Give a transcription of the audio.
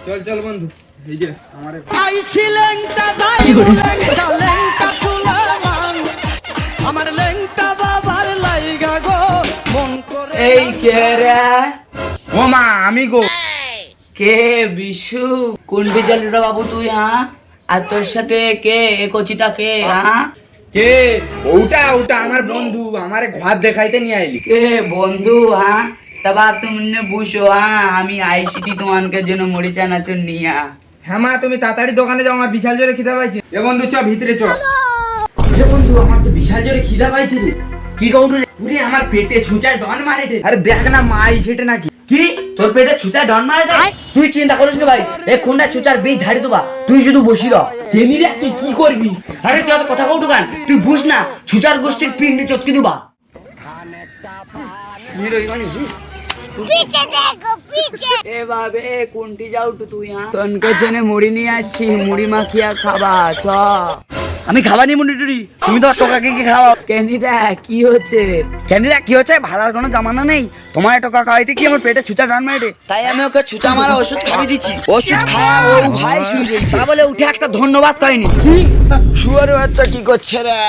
চল চল বন্ধু, এই যে আমার আইছি লেংটা যাই লেংটা লেংটা সুলামান আমার লেংটা বাবার লাইগা গো মন করে। এই কে রে? ও মা, আমি গো। কে বিশু? কোন বিজালিরা বাবু তুই? হ্যাঁ, আর তোর সাথে কে কচিটা কে? হ্যাঁ, কে? ওটা ওটা আমার বন্ধু, আমারে ঘর দেখাইতে নিয়ে আইলি। কে বন্ধু? হ্যাঁ, তা বাপ তুমি বুঝো। হ্যাঁ, আমি আইসিটি তোমাকে জন্য মরি চানাচুর নিয়া। হ্যাঁ মা, তুমি তাড়াতাড়ি দোকানে যাও, আমার বিশাল জোরে খিদা পাইছে। এ বন্ধু চ ভিতরে চ। এ বন্ধু, আমার তো বিশাল জোরে খিদা পাইছে রে। কি কৌটু রে? পুরে আমার পেটে ছুঁচায় ডন মারে রে। আরে দেখ না মা, এই সেটা নাকি? কি তোর পেটে ছুচা ডন মারে? তুই চিন্তা করিস না ভাই, এক্ষুন্ডা ছুচার বীজ ঝাড়ি দেবা। তুই শুধু বসি রহ। জেনি রে, তুই কি করবি? আরে তুই অত কথা কৌটু গান, তুই বুঝ না ছুচার গোষ্ঠীর পিন্ডে চটকে দিবা। এ বাবে কোনটি যাও টু তুই? তনকে জেনে মুড়ি নিয়ে আসছি, মুড়ি মাখিয়া খাবা চ। আমি খাবানি মুড়ি টুড়ি, তুমি তো টোকাকে কি খাওয়া? ক্যান্ডিটা কি হচ্ছে? ক্যান্ডিটা কি হচ্ছে? ভাড়ার কোনো জামানা নেই। তোমার টোকা খাওয়াইতে কি আমার পেটে ছুচা ডান মারে? তাই আমি ওকে ছুচা মারা ওষুধ খাবি দিচ্ছি। ওষুধ খাওয়া ও ভাই শুয়ে রয়েছে। তা বলে উঠে একটা ধন্যবাদ করেনি। কি শুয়ার বাচ্চা কি করছে রে?